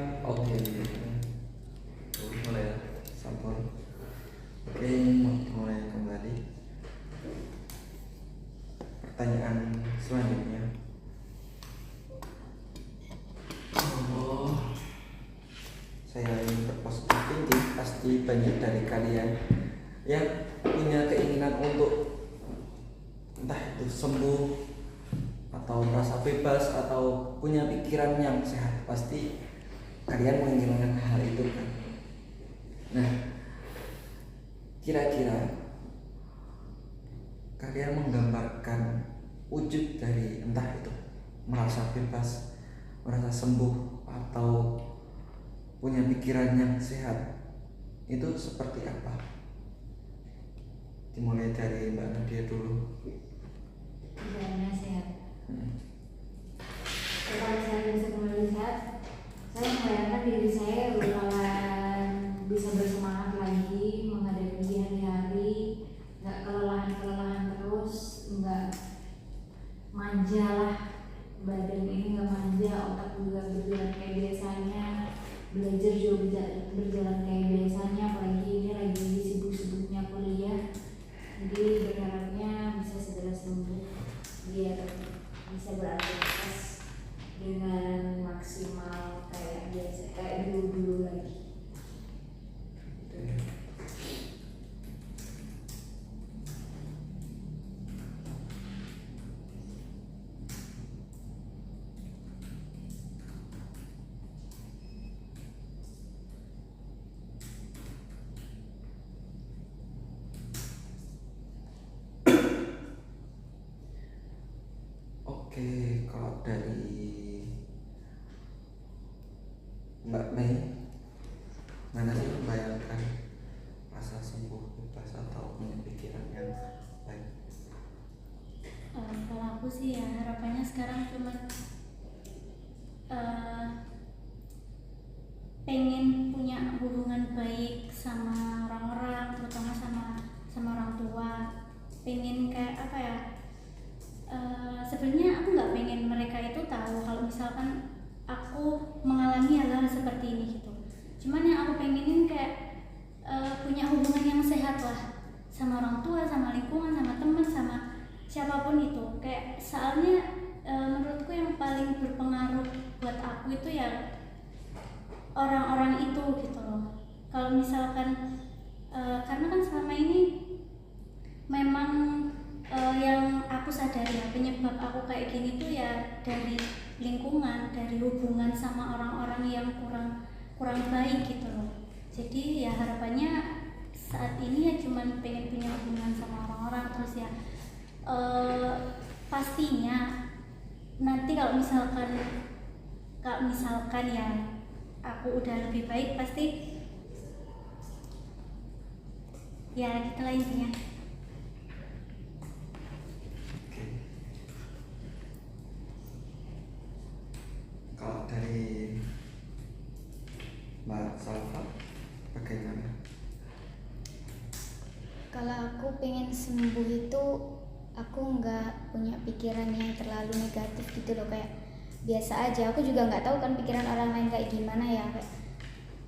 Oke, mulai ya, sampun. Oke, mulai kembali. Pertanyaan selanjutnya. Saya ingin berpositif tinggi. Pasti banyak dari kalian yang punya keinginan untuk entah itu sembuh atau merasa bebas atau punya pikiran yang sehat. Pasti kalian menginginkan hal itu kan. Nah, kira-kira kalian menggambarkan wujud dari entah itu merasa bebas, merasa sembuh, atau punya pikiran yang sehat itu seperti apa? Dimulai dari Mbak Nadia dulu. Pikirannya sehat. Kalau saya bisa kembali sehat, saya membayangkan diri saya bakalan bisa bersemangat lagi menghadapi hari-hari, nggak kelelahan terus, nggak manja lah, badan ini nggak manja, otak juga berjalan kayak biasanya, belajar juga berjalan kayak biasanya, apalagi ini lagi sibuk-sibuknya kuliah. Jadi berharapnya bisa segera sembuh biar bisa beraktivitas dengan maksimal kayak biasa, kayak dulu lagi. Oke, kalau dari Mbak Mei, mana sih membayangkan rasa sembuh bebas atau punya pikiran yang baik? Kalau aku sih ya harapannya sekarang cuma pengen punya hubungan baik sama orang-orang, terutama sama orang tua. Pengen kayak apa ya? Sebenarnya aku nggak pengen mereka itu tahu kalau misalkan aku mengalami hal-hal seperti ini gitu. Cuman yang aku pengenin kayak punya hubungan yang sehat lah sama orang tua, sama lingkungan, sama teman, sama siapapun itu. Kayak soalnya menurutku yang paling berpengaruh buat aku itu ya orang-orang itu gitu loh. Kalau misalkan karena kan selama ini memang yang aku sadari ya, penyebab aku kayak gini tuh ya dari lingkungan, dari hubungan sama orang-orang yang kurang baik gitu loh. Jadi ya harapannya saat ini ya cuman pengen punya hubungan sama orang-orang, terus ya pastinya nanti kalau misalkan ya aku udah lebih baik, pasti ya gitu lah intinya. Kalau dari Mbak Salva, bagaimana? Kalau aku pengen sembuh itu aku nggak punya pikiran yang terlalu negatif gitu loh, kayak biasa aja. Aku juga nggak tahu kan pikiran orang lain kayak gimana ya, kayak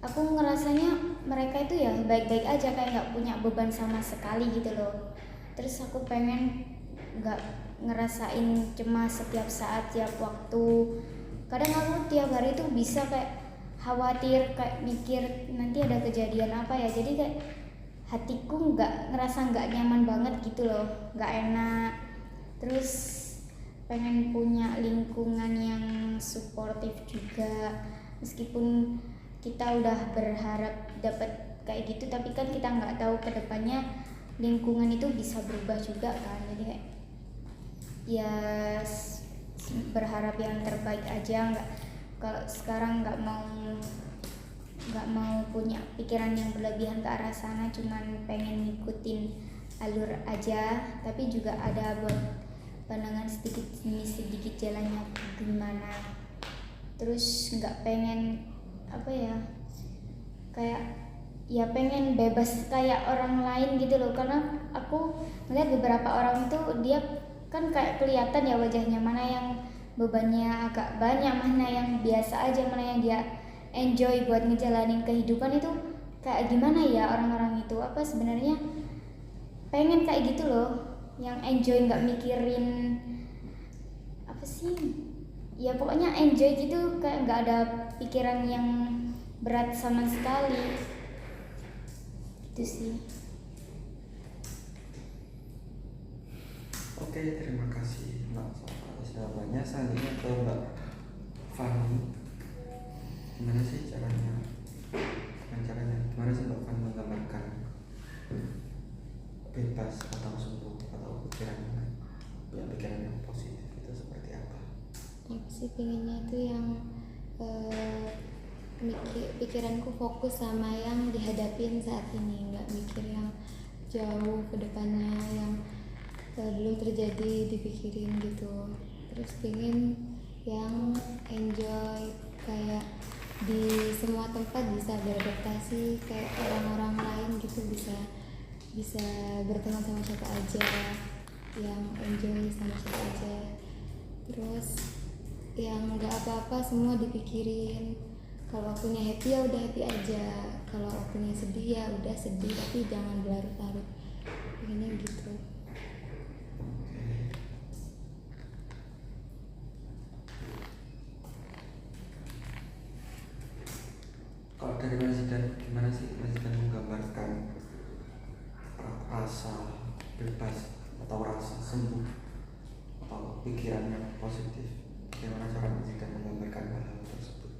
aku ngerasanya mereka itu ya baik-baik aja, kayak nggak punya beban sama sekali gitu loh. Terus aku pengen nggak ngerasain cemas setiap saat, tiap waktu. Kadang aku tiap hari tuh bisa kayak khawatir, kayak mikir nanti ada kejadian apa ya, jadi kayak hatiku ngerasa nggak nyaman banget gitu loh, nggak enak. Terus pengen punya lingkungan yang suportif juga, meskipun kita udah berharap dapat kayak gitu, tapi kan kita nggak tahu kedepannya lingkungan itu bisa berubah juga kan. Jadi kayak ya berharap yang terbaik aja. Kalau sekarang nggak mau punya pikiran yang berlebihan ke arah sana, cuman pengen ngikutin alur aja, tapi juga ada buat pandangan sedikit demi sedikit jalannya gimana. Terus nggak pengen apa ya, kayak ya pengen bebas kayak orang lain gitu loh, karena aku melihat beberapa orang itu dia kan kayak kelihatan ya wajahnya, mana yang bebannya agak banyak, mana yang biasa aja, mana yang dia enjoy buat ngejalanin kehidupan itu kayak gimana ya orang-orang itu, apa sebenarnya pengen kayak gitu loh, yang enjoy nggak mikirin apa sih ya, pokoknya enjoy gitu, kayak nggak ada pikiran yang berat sama sekali gitu sih. Oke, terima kasih Mbak Safa atas jawabannya. Selanjutnya ke Mbak Fani. Gimana sih caranya? Gimana sih Mbak Fani menggambarkan bebas atau sembuh atau pikiran yang positif itu seperti apa? Aku sih pengennya itu yang pikiranku fokus sama yang dihadapin saat ini, nggak mikir yang jauh ke depannya yang belum terjadi dipikirin gitu. Terus pengen yang enjoy, kayak di semua tempat bisa beradaptasi kayak orang-orang lain gitu, bisa berteman sama siapa aja, yang enjoy sama siapa aja. Terus yang nggak apa-apa semua dipikirin, kalau akunya happy ya udah happy aja, kalau akunya sedih ya udah sedih, tapi jangan berlarut-larut. Pengennya gitu. Kalau dari Mas Zidan, gimana sih Mas Zidan menggambarkan rasa bebas atau rasa sembuh atau pikiran yang positif? Bagaimana cara Mas Zidan menggambarkan hal tersebut?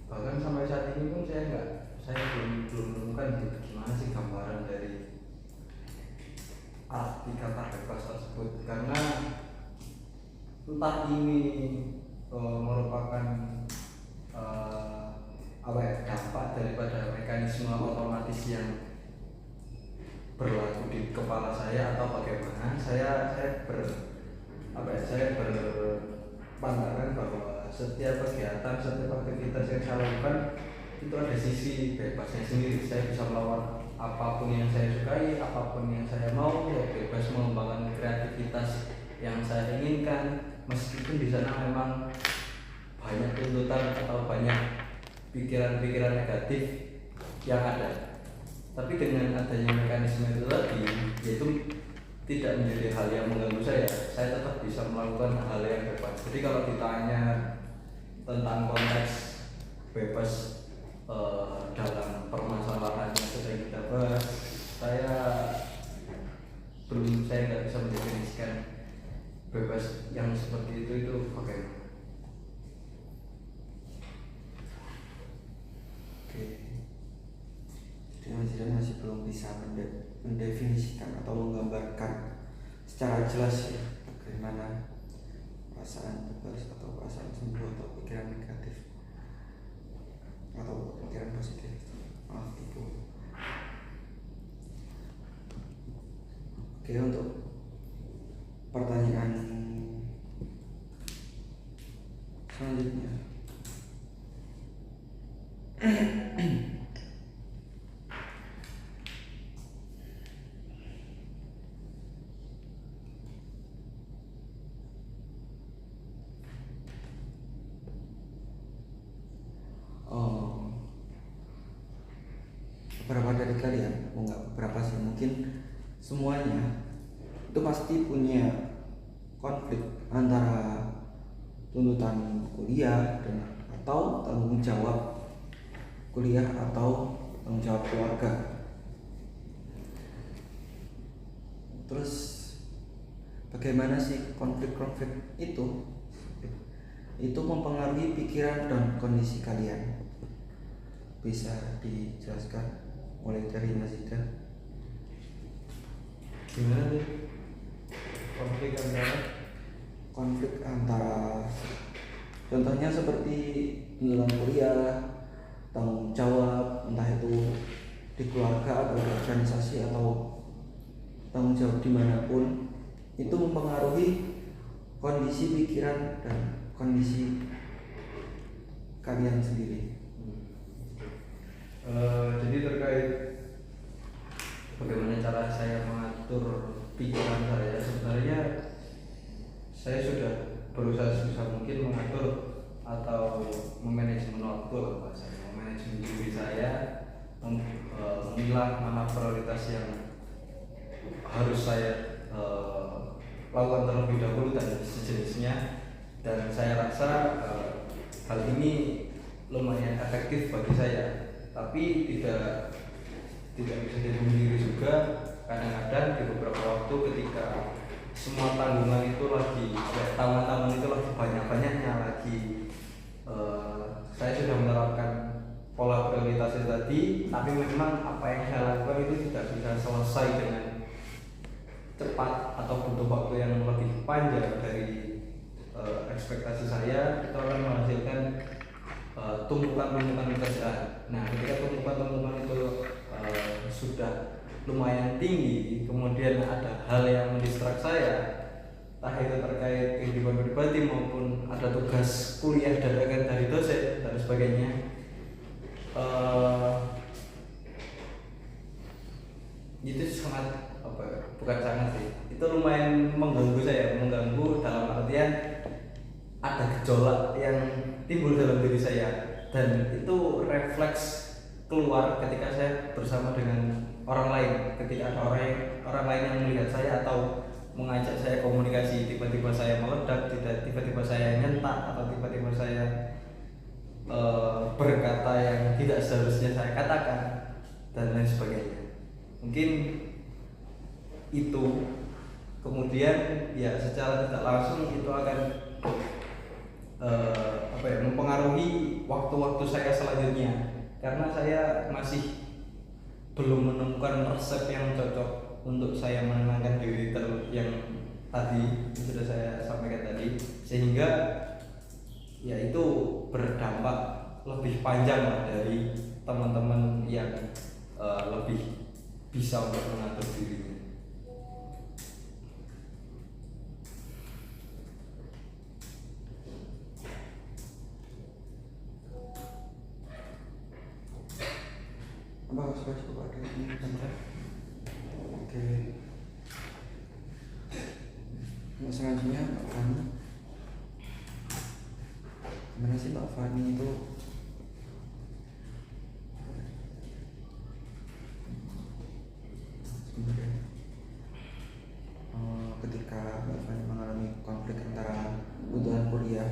Bahkan sampai saat ini pun saya belum menemukan gimana sih gambaran dari arti kata bebas tersebut, karena entah ini merupakan dampak daripada mekanisme otomatis yang berlaku di kepala saya atau bagaimana. Saya berpandangan bahwa setiap kegiatan, setiap aktivitas yang saya lakukan itu ada sisi bebasnya sendiri. Saya bisa melawan apapun yang saya sukai, apapun yang saya mau, ya bebas mengembangkan kreativitas yang saya inginkan, meskipun di sana memang banyak tuntutan atau banyak pikiran-pikiran negatif yang ada. Tapi dengan adanya mekanisme itu tadi, yaitu tidak menjadi hal yang mengganggu saya tetap bisa melakukan hal yang bebas. Jadi kalau ditanya tentang konteks bebas dalam permasalahan yang sedang kita bahas, saya nggak bisa mendefinisikan bebas yang seperti itu bagaimana. Oke, jadi Mas Zidan masih belum bisa mendefinisikan atau menggambarkan secara jelas ya bagaimana perasaan bebas atau perasaan sembuh atau pikiran negatif atau pikiran positif. Maaf Ibu. Oke, untuk pertanyaan selanjutnya. Beberapa dari kalian, enggak beberapa sih, mungkin semuanya itu pasti punya konflik antara tuntutan kuliah dan atau tanggung jawab kuliah atau tanggung jawab keluarga. Terus bagaimana sih konflik-konflik itu mempengaruhi pikiran dan kondisi kalian? Bisa dijelaskan mulai dari Mas Zidan? Gimana nih konflik antara contohnya seperti tuntutan kuliah, tanggung jawab, entah itu di keluarga atau di organisasi atau tanggung jawab dimanapun, itu mempengaruhi kondisi pikiran dan kondisi kalian sendiri. Jadi terkait bagaimana cara saya mengatur pikiran saya. Sebenarnya saya sudah berusaha sebisa mungkin mengatur atau memanajemen waktu lah bahasanya, memanajemen diri saya, memilah mana prioritas yang harus saya lakukan terlebih dahulu dan sejenisnya. Dan saya rasa hal ini lumayan efektif bagi saya, tapi tidak bisa dipungkiri juga kadang-kadang di beberapa waktu ketika semua tanggungan itu lagi tanggungan itu lagi banyak-banyaknya lagi, saya sudah menerapkan pola prioritasnya tadi, tapi memang apa yang saya lakukan itu tidak bisa selesai dengan cepat atau butuh waktu yang lebih panjang dari ekspektasi saya. Itu akan menghasilkan tumpukan-tumpukan pekerjaan. Nah, ketika tumpukan-tumpukan itu sudah lumayan tinggi, kemudian ada hal yang mendistrak saya, entah itu terkait kehidupan pribadi maupun ada tugas kuliah dadakan dari dosen dan sebagainya, itu sangat bukan sangat sih, itu lumayan mengganggu saya, mengganggu dalam artian ada gejolak yang timbul dalam diri saya, dan itu refleks keluar ketika saya bersama dengan orang lain. Ketika ada orang lain yang melihat saya atau mengajak saya komunikasi, tiba-tiba saya meledak, tiba-tiba saya nyentak, atau tiba-tiba saya berkata yang tidak seharusnya saya katakan dan lain sebagainya. Mungkin itu kemudian ya secara tidak langsung itu akan mempengaruhi waktu-waktu saya selanjutnya, karena saya masih belum menemukan resep yang cocok untuk saya menenangkan diri yang tadi sudah saya sampaikan tadi, sehingga ya itu berdampak lebih panjang lah dari teman-teman yang lebih bisa untuk mengatur dirinya. Apa coba ada ini bentar. Oke. Untuk selanjutnya Mbak Fani. Gimana sih Mbak Fani itu sebenarnya ketika Mbak Fani mengalami konflik antara kebutuhan kuliah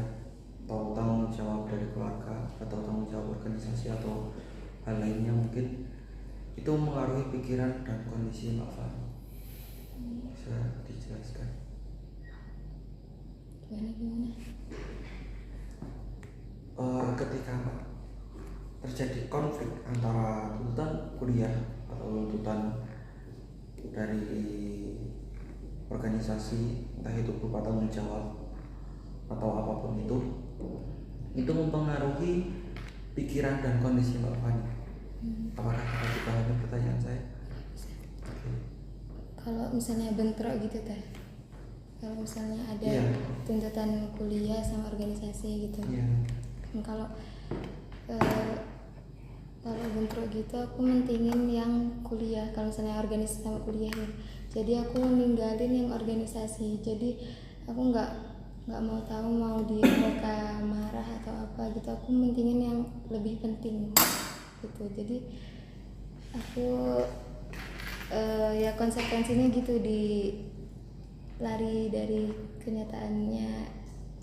atau tanggung jawab dari keluarga atau tanggung jawab organisasi atau hal lainnya, mungkin itu mengaruhi pikiran dan kondisi Mbak Fani. Bisa dijelaskan? Gimana? Ketika terjadi konflik antara tuntutan kuliah atau tuntutan dari organisasi, entah itu berupa tanggung jawab atau apapun itu mempengaruhi pikiran dan kondisi Mbak Fani. Apakah dapat dipahami pertanyaan saya? Kalau misalnya bentrok gitu teh, kalau misalnya ada tuntutan kuliah sama organisasi gitu, kalau bentrok gitu aku mentingin yang kuliah. Kalau misalnya organisasi sama kuliah ya, jadi aku ninggalin yang organisasi. Jadi aku nggak mau tahu mau di muka marah atau apa gitu, aku mentingin yang lebih penting gitu. Jadi aku ya konsekuensinya gitu, di lari dari kenyataannya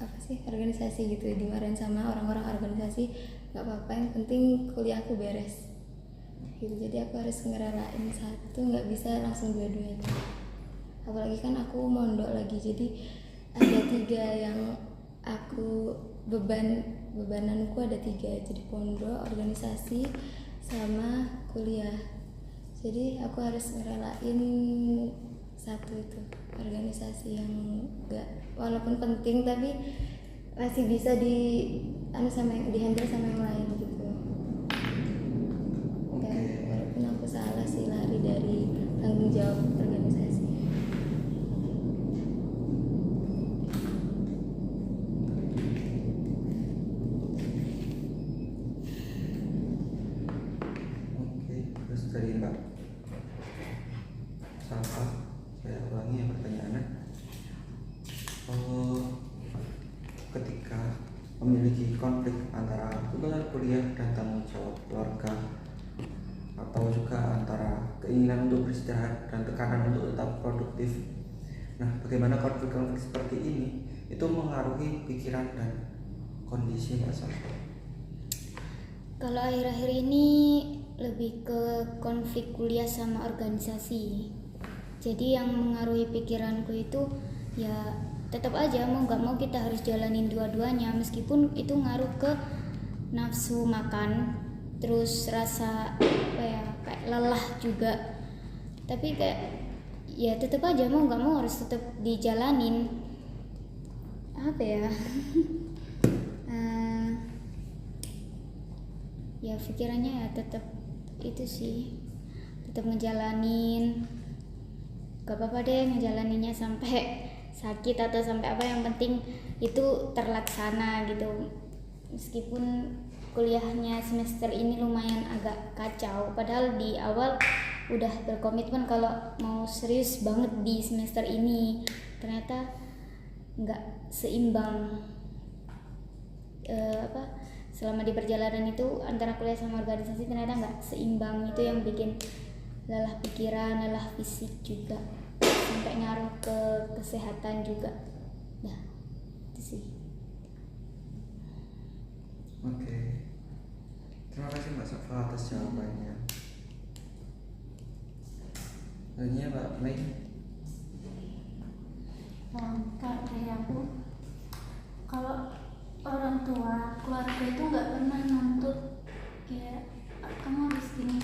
apa sih organisasi gitu, dimarahin sama orang-orang organisasi nggak apa-apa, yang penting kuliahku beres gitu. Jadi aku harus ngerelain satu, nggak bisa langsung dua-duanya. Apalagi kan aku mondok lagi, jadi ada 3 yang aku bebananku ada 3, jadi pondok, organisasi, sama kuliah. Jadi aku harus ngerelain satu itu, organisasi yang walaupun penting tapi masih bisa dihandle sama yang lain gitu. Ya, walaupun aku salah sih lari dari tanggung jawab organisasi. Oke, terus dari Mbak Safa, saya ulangi ya pertanyaannya. Ketika memiliki konflik antara tuntutan kuliah dan tanggung jawab keluarga, atau juga antara keinginan untuk beristirahat dan tekanan untuk tetap produktif. Nah, bagaimana konflik-konflik seperti ini itu mengaruhi pikiran dan kondisi Mbak Safa? Kalau akhir-akhir ini lebih ke konflik kuliah sama organisasi. Jadi yang mengaruhi pikiranku itu ya tetap aja mau nggak mau kita harus jalanin dua-duanya, meskipun itu ngaruh ke nafsu makan, terus rasa kayak lelah juga. Tapi kayak ya tetap aja mau nggak mau harus tetap dijalanin. Apa ya? Ya pikirannya ya tetap itu sih, tetap ngejalanin. Gak apa-apa deh ngejalaninnya sampai sakit atau sampai apa, yang penting itu terlaksana gitu. Meskipun kuliahnya semester ini lumayan agak kacau, padahal di awal udah berkomitmen kalau mau serius banget di semester ini, ternyata nggak seimbang. Selama di perjalanan itu antara kuliah sama organisasi ternyata nggak seimbang, itu yang bikin lelah pikiran, lelah fisik juga, sampai ngaruh ke kesehatan juga. Nah, itu sih. Oke. Terima kasih Mbak Safa atas jawabannya. Lainnya Mbak Mei? Kalau dari aku, kalau orang tua, keluarga itu nggak pernah nuntut kayak kamu harus gini,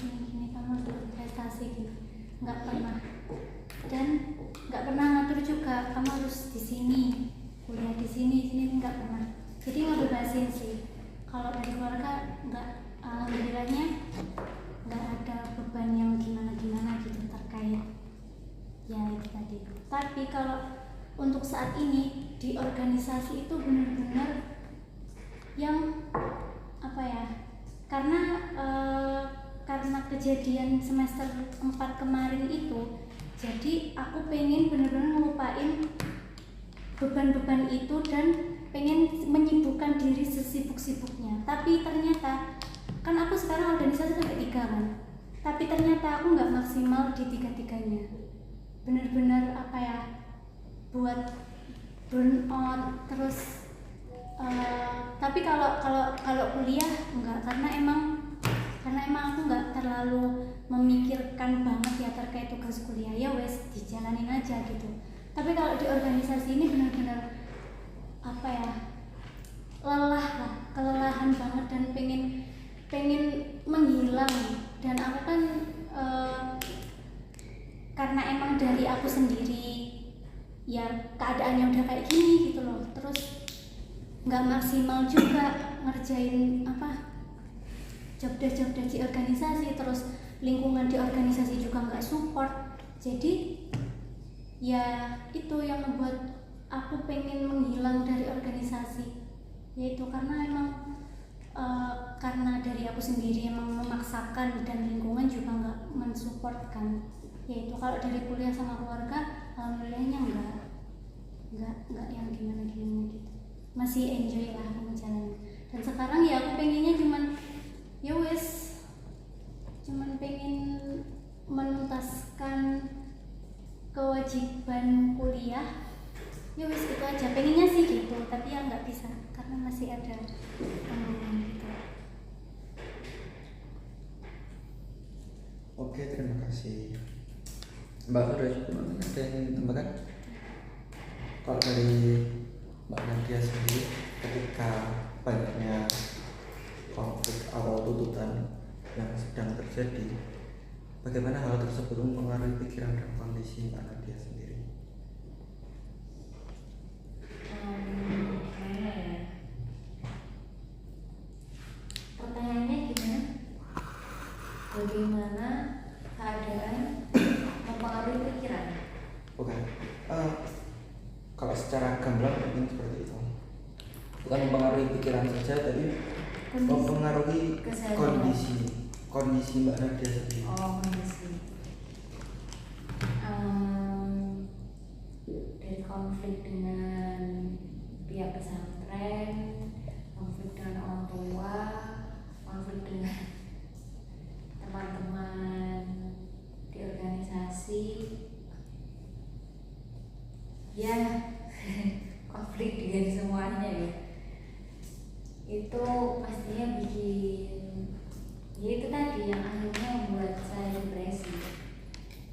kamu harus berprestasi gitu, nggak pernah. Dan nggak pernah ngatur juga kamu harus di sini, kuliah di sini, nggak pernah. Jadi ngebebasin sih. Kalau dari keluarga nggak, alhamdulillahnya nggak ada beban yang gimana gitu terkait ya itu tadi. Tapi kalau untuk saat ini di organisasi itu benar-benar yang apa ya, karena kejadian semester 4 kemarin itu, jadi aku pengen benar-benar ngelupain beban-beban itu dan pengen menyibukkan diri sesibuk-sibuknya. Tapi ternyata kan aku sekarang organisasi sampai 3 kan, tapi ternyata aku nggak maksimal di 3-tiganya. Benar-benar apa ya, buat burn out terus. Tapi kalau kuliah enggak, karena emang aku nggak terlalu memikirkan banget ya terkait tugas kuliah, ya wes dijalanin aja gitu. Tapi kalau di organisasi ini benar-benar apa ya, lelah lah, kelelahan banget dan pengen menghilang. Dan aku kan karena emang dari aku sendiri ya keadaannya udah kayak gini gitu loh, terus nggak maksimal juga ngerjain job-desk di organisasi, terus lingkungan di organisasi juga nggak support. Jadi ya itu yang membuat aku pengen menghilang dari organisasi, yaitu karena emang karena dari aku sendiri emang memaksakan dan lingkungan juga nggak mensupport kan. Yaitu kalau dari kuliah sama keluarga alhamdulillahnya nggak yang gimana gitu, masih enjoy lah aku menjalani. Dan sekarang ya aku pengennya cuman pengen menuntaskan kewajiban kuliah, itu aja pengennya sih gitu. Tapi ya nggak bisa karena masih ada tanggungan gitu. Oke, terima kasih Mbak. Sudah cukup, ada yang ingin ditambahkan? Kalau dari Mbak Nadia sendiri, ketika banyaknya konflik atau tuntutan yang sedang terjadi, bagaimana hal tersebut mempengaruhi pikiran dan kondisi Mbak Nadia sendiri? Pertanyaannya gimana? Bagaimana keadaan mempengaruhi pikiran? Bukan, kalau secara gamblang mungkin seperti itu. Bukan mempengaruhi pikiran saja, tapi mempengaruhi Kesehatan. kondisi Mbak Nadia sendiri. Oh, kondisi. konflik dengan pihak pesantren, konflik dengan orang tua, konflik dengan teman-teman di organisasi, ya konflik dengan semuanya ya. Itu pastinya bikin, ya itu tadi yang akhirnya membuat saya depresi.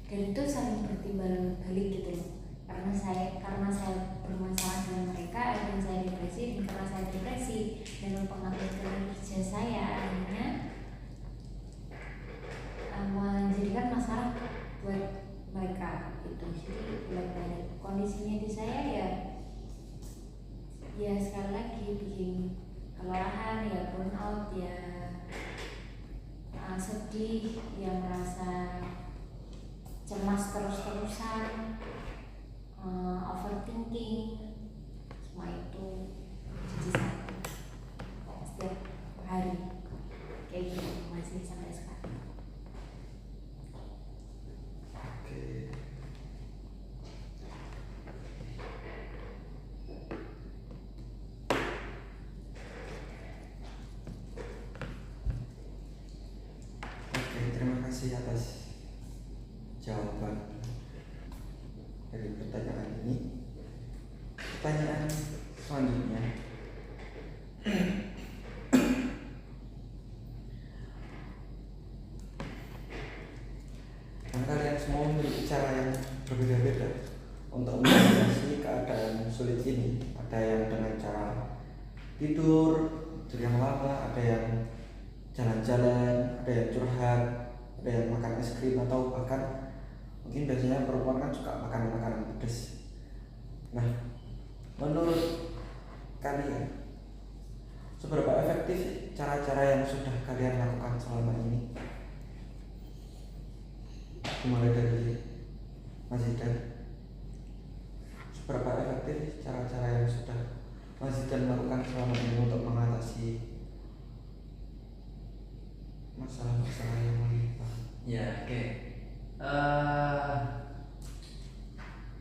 Dan itu saling bertimbal balik gitu loh. Karena saya bermasalah dengan mereka, akhirnya saya depresi, dan karena saya depresi dan mempengaruhi kerja saya, akhirnya menjadikan masalah buat mereka itu. Jadi bolak-balik kondisinya di saya ya sekali lagi bikin kelelahan, ya burnout, ya sedih, ya merasa cemas terus-terusan, overthinking, semua itu jadi satu setiap hari kayak gitu masih sampai sekarang. Oke. Oke, terima kasih atas jawaban dari pertanyaan ini. Pertanyaan selanjutnya, dan kalian semua memiliki cara yang berbeda-beda untuk mengatasi keadaan sulit ini. Ada yang dengan cara tidur yang lama, ada yang jalan-jalan, ada yang curhat, ada yang makan es krim, atau bahkan mungkin biasanya perempuan kan suka makan makanan pedas. Nah, menurut kalian seberapa efektif cara-cara yang sudah kalian lakukan selama ini? Mulai dari Mas Zidan, seberapa efektif cara-cara yang sudah Mas Zidan lakukan selama ini untuk mengatasi masalah-masalah yang menimpa? Ya, oke.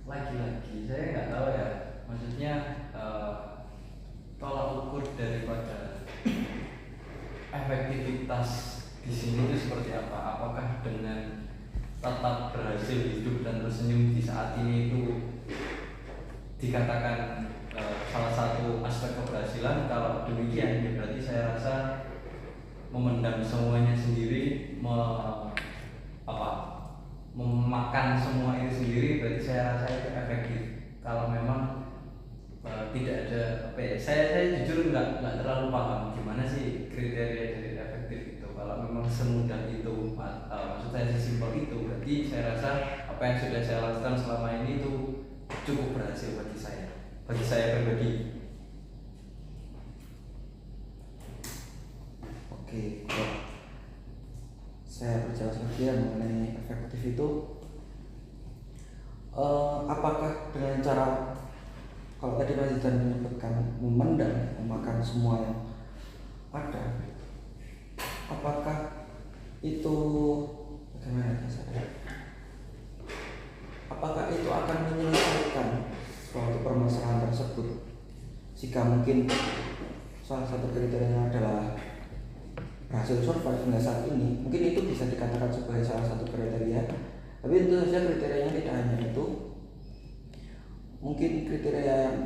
Lagi-lagi saya nggak tahu ya, maksudnya tolak ukur daripada efektivitas di sini itu seperti apa? Apakah dengan tetap berhasil hidup dan tersenyum di saat ini itu dikatakan salah satu aspek keberhasilan? Kalau demikian, ya berarti saya rasa memendam semuanya sendiri, memakan semua itu sendiri, berarti saya rasa itu efektif. Kalau memang tidak ada saya jujur nggak terlalu paham gimana sih kriteria dari efektif itu. Kalau memang semudah itu, maksud saya sesimpel itu, berarti saya rasa apa yang sudah saya lakukan selama ini itu cukup berhasil bagi saya pribadi. Oke, saya berjawab sedikit mengenai efektif itu. Apakah dengan cara, kalau tadi Mas Zidan menyebutkan memendam, memakan semua yang ada, apakah itu bagaimana saya? Apakah itu akan menyelesaikan suatu permasalahan tersebut? Jika mungkin salah satu kriterianya adalah berhasil survive hingga saat ini, mungkin itu bisa dikatakan sebagai salah satu kriteria. Tapi tentu saja kriterianya tidak hanya itu. Mungkin kriteria yang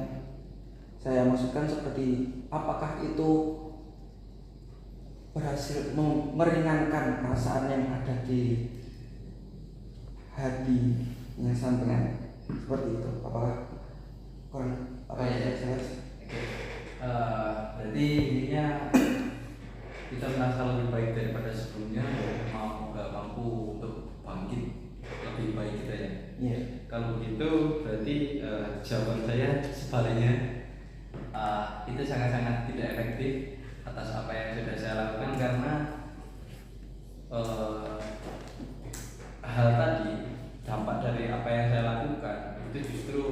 saya maksudkan seperti apakah itu berhasil meringankan perasaan yang ada di hatinya sampean, seperti itu. Apakah kurang ya. Berarti intinya kita merasa lebih baik daripada sebelumnya, mau nggak mampu untuk bangkit lebih baik kita ya. Yeah. Kalau begitu berarti jawaban saya sebaliknya, itu sangat-sangat tidak efektif atas apa yang sudah saya lakukan, karena hal tadi, dampak dari apa yang saya lakukan itu justru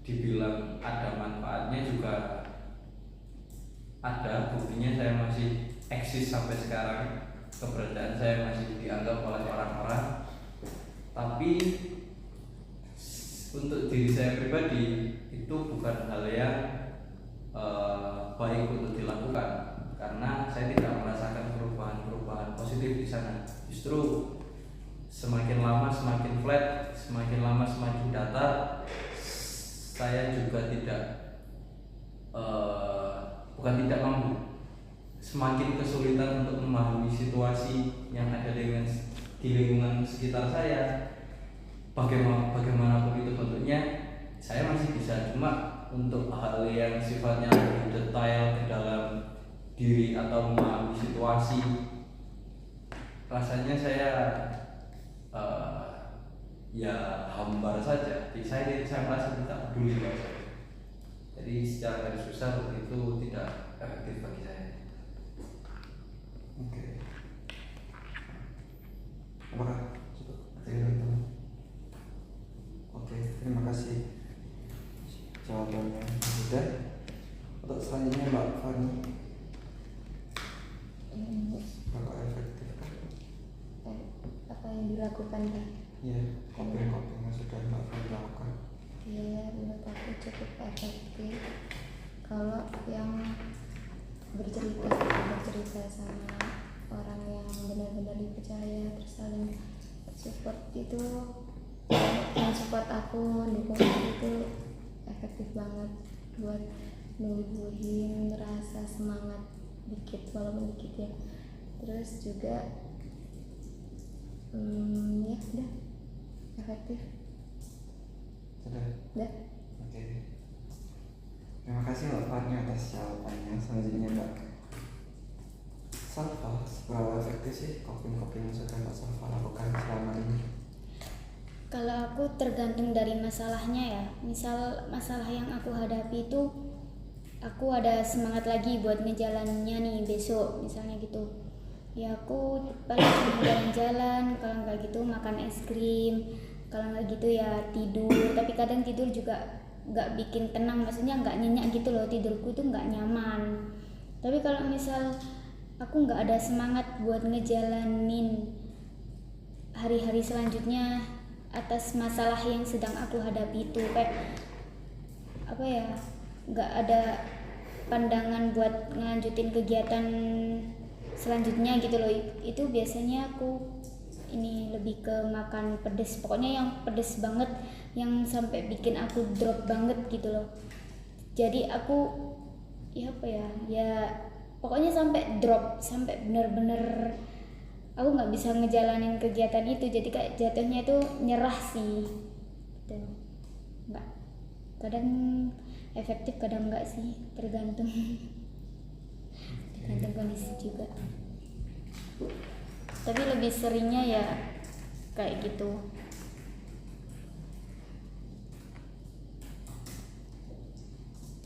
dibilang ada manfaatnya juga ada, buktinya saya masih eksis sampai sekarang, keberadaan saya masih dianggap oleh orang-orang. Tapi untuk diri saya pribadi itu bukan hal yang baik untuk dilakukan, karena saya tidak merasakan perubahan positif di sana. Justru semakin lama semakin flat, semakin lama semakin datar. Saya juga bukan tidak mampu, semakin kesulitan untuk memahami situasi yang ada di lingkungan sekitar saya. Bagaimanapun itu bentuknya, saya masih bisa, cuma untuk hal yang sifatnya lebih detail ke dalam diri atau memahami situasi, rasanya saya ya hambar saja. Jadi saya merasa tidak peduli bahasa. Jadi secara garis besar itu tidak efektif bagi saya. Oke. Apakah cukup? Teman-teman? Oke, terima kasih jawabannya. Sudah. Untuk selanjutnya Mbak Fani, apakah efektif kah? Apa yang dilakukan kan? Ya, coping yang sudah Mbak Fani lakukan. Ya, menurut aku cukup efektif kalau yang bercerita sama orang yang benar-benar dipercaya, terus saling support itu, yang support aku, dukung aku itu efektif banget buat nubuhin rasa semangat dikit, walaupun dikit ya. Terus juga ya udah efektif. Sudah. Udah. Oke. Terima kasih Mbak Fani atas jawabannya. Selanjutnya Mbak Salva, seberapa efektif sih coping yang sudah Mbak Salva lakukan selama ini? Kalau aku tergantung dari masalahnya ya. Misal masalah yang aku hadapi itu, aku ada semangat lagi buat ngejalaninnya nih besok misalnya gitu. Ya aku paling cuma jalan-jalan, kalau nggak gitu makan es krim, kalau nggak gitu ya tidur. Tapi kadang tidur juga nggak bikin tenang, maksudnya nggak nyenyak gitu loh, tidurku tuh nggak nyaman. Tapi kalau misal aku nggak ada semangat buat ngejalanin hari-hari selanjutnya atas masalah yang sedang aku hadapi itu, kayak apa ya, nggak ada pandangan buat ngelanjutin kegiatan selanjutnya gitu loh. Itu biasanya aku ini lebih ke makan pedes, pokoknya yang pedes banget, yang sampai bikin aku drop banget gitu loh. Jadi aku ya apa ya, ya pokoknya sampai drop, sampai bener-bener aku nggak bisa ngejalanin kegiatan itu. Jadi kayak jatuhnya itu nyerah sih gitu. Nggak, kadang efektif kadang enggak sih, tergantung kondisi juga. Tapi lebih seringnya ya kayak gitu.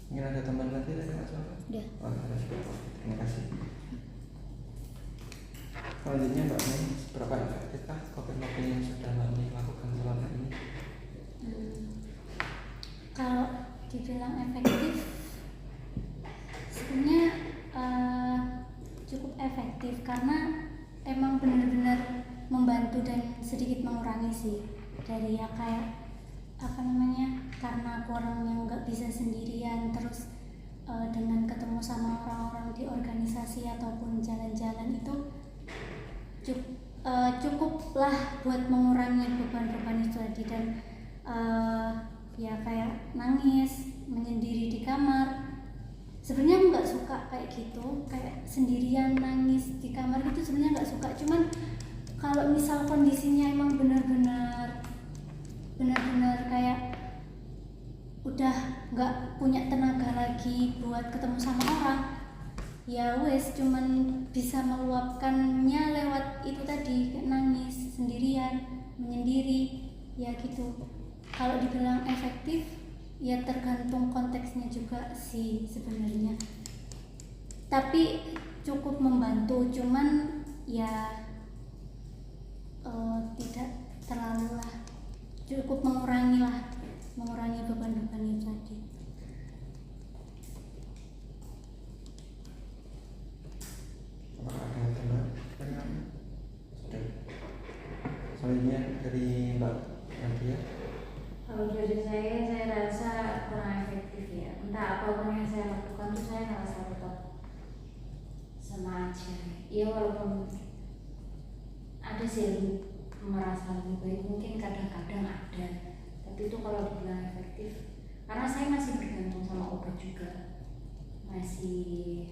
Mungkin ada tambahan lagi dari Mas Salva? Udah. Oh, ada cukup. Terima kasih. Selanjutnya Mbak Mei, seberapa efektifkah coping yang sudah Mbak Mei lakukan selama ini? Kalau dibilang efektif, sebenarnya cukup efektif karena emang benar-benar membantu dan sedikit mengurangi sih dari ya kayak apa namanya, karena aku orang yang nggak bisa sendirian, terus dengan ketemu sama orang-orang di organisasi ataupun jalan-jalan itu cukuplah buat mengurangi beban-beban itu tadi. Dan ya kayak nangis menyendiri di kamar. Sebenarnya aku nggak suka kayak gitu, kayak sendirian nangis di kamar gitu sebenarnya nggak suka. Cuman kalau misal kondisinya emang benar-benar kayak udah nggak punya tenaga lagi buat ketemu sama orang, ya wes cuman bisa meluapkannya lewat itu tadi, kayak nangis sendirian, menyendiri, ya gitu. Kalau dibilang efektif, ya tergantung konteksnya juga sih sebenarnya. Tapi cukup membantu, cuman ya tidak terlalu lah, cukup mengurangi beban-beban itu tadi. Apakah ada tambahan? Sudah. Selanjutnya dari Mbak Nadia. Kalau dari dari saya rasa kurang efektif ya. Entah apapun yang saya lakukan tuh saya merasa tetap sama aja. Ya walaupun ada sih yang merasa lebih baik, mungkin kadang-kadang ada, tapi itu kalau dibilang efektif, karena saya masih bergantung sama obat juga, masih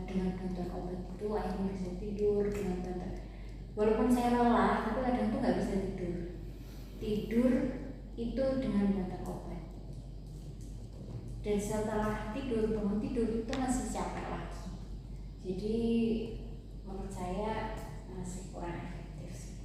dengan bantuan obat itu akhirnya bisa tidur dengan bantuan. Walaupun saya lelah, tapi kadang tuh nggak bisa tidur itu dengan bantuan obat. Dan setelah bangun tidur itu masih capek lagi. Jadi menurut saya masih kurang efektif sih.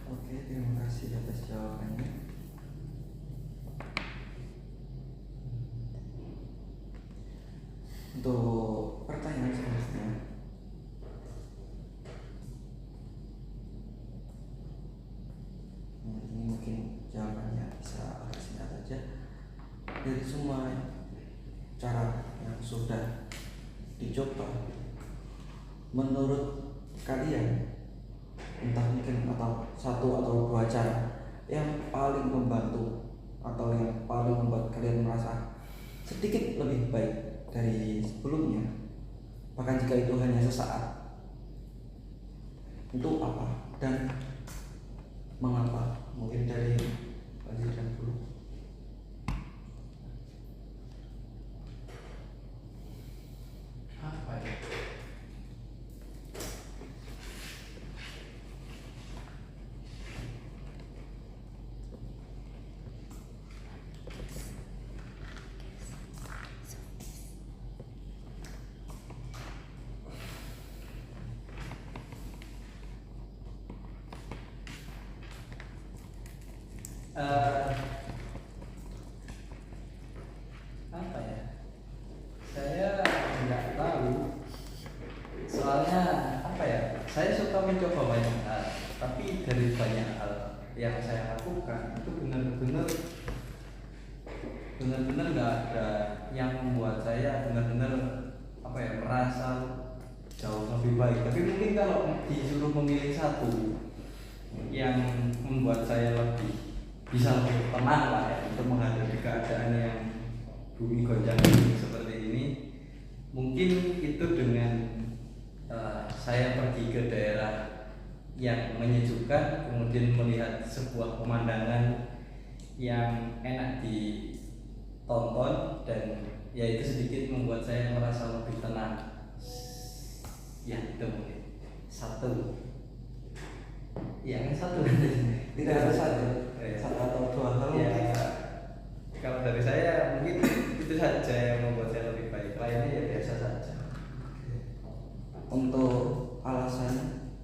Oke, terima kasih atas jawabannya. Untuk pertanyaan selanjutnya, ini mungkin jawabannya bisa agak singkat aja. Dari semua cara yang sudah dicoba, menurut kalian, entah mungkin atau satu atau dua cara yang paling membantu atau yang paling membuat kalian merasa sedikit lebih baik dari sebelumnya, bahkan jika itu hanya sesaat, itu apa dan mengapa? Mungkin dari Pak Zidan dulu. Apa ya? Apa ya? Saya nggak tahu. Soalnya apa ya? Saya suka mencoba banyak hal, tapi dari banyak hal yang saya lakukan itu benar-benar nggak ada yang membuat saya benar-benar apa ya, merasa jauh lebih baik. Tapi mungkin kalau disuruh memilih satu yang membuat saya bisa lebih tenang lah ya untuk menghadapi keadaan yang bumi goncang seperti ini, mungkin itu dengan saya pergi ke daerah yang menyejukkan, kemudian melihat sebuah pemandangan yang enak ditonton, dan ya itu sedikit membuat saya merasa lebih tenang. Ya itu mungkin satu. Yang satu Tidak ada satu atau dua hal. Ya, kalau dari saya mungkin itu saja yang membuat saya lebih baik. Lainnya ya biasa saja. Untuk alasan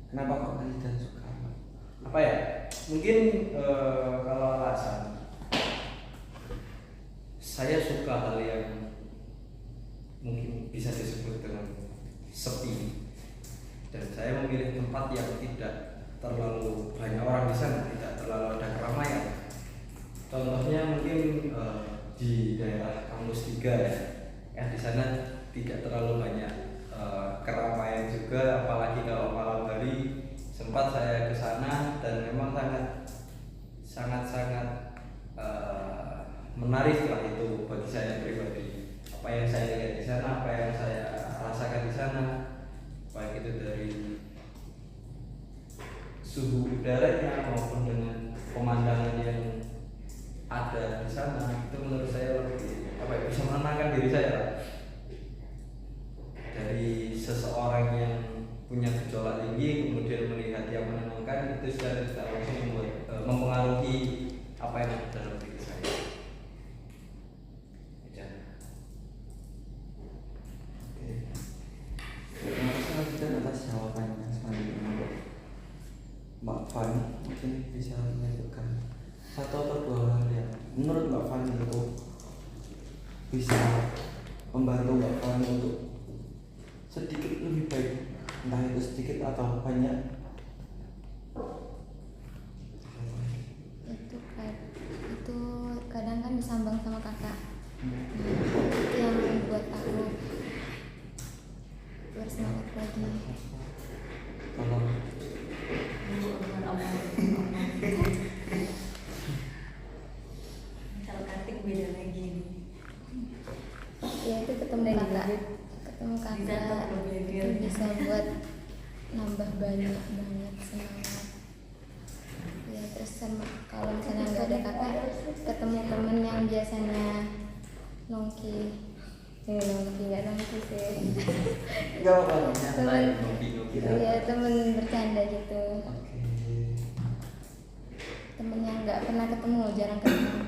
kenapa kok Pak Zidan suka? Apa ya? Mungkin kalau alasan saya suka hal yang mungkin bisa disebut dengan sepi, dan saya memilih tempat yang tidak terlalu banyak orang di sana, tidak terlalu ada keramaian. Contohnya mungkin di daerah kampus 3 ya, di sana tidak terlalu banyak keramaian juga, apalagi kalau malam hari. Sempat saya ke sana dan memang sangat menarik lah itu bagi saya pribadi. Apa yang saya lihat di sana, apa yang saya rasakan di sana, baik itu dari suhu udaranya maupun dengan pemandangan yang ada di sana, itu menurut saya lebih bisa menenangkan diri saya dari seseorang yang punya gejolak tinggi, kemudian melihat yang menenangkan, itu secara tidak langsung mempengaruhi apa yang ada dalam diri saya. Ya. Oke. Terima kasih Pak Zidan atas jawabannya. Selanjutnya Mbak Fani mungkin bisa menyebutkan satu atau dua hal yang menurut Mbak Fani itu bisa membantu Mbak Fani untuk sedikit lebih baik, entah itu sedikit sedikit atau banyak? Itu kadang kan disambang sama kakak. Itu yang buat aku bersemangat lagi. Kalau Kalau cutting beda lagi nih. Ya itu ketemu kakak itu bisa buat nambah banyak banget semangat. Ya terus sama kalau misalnya nggak ada kakak, ketemu temen yang biasanya nongki nggak nongki sih. nggak apa-apa, nyantai, Temen- ngopi-ngopi. Iya temen bercanda gitu. Oke. Temen yang nggak pernah ketemu, jarang ketemu.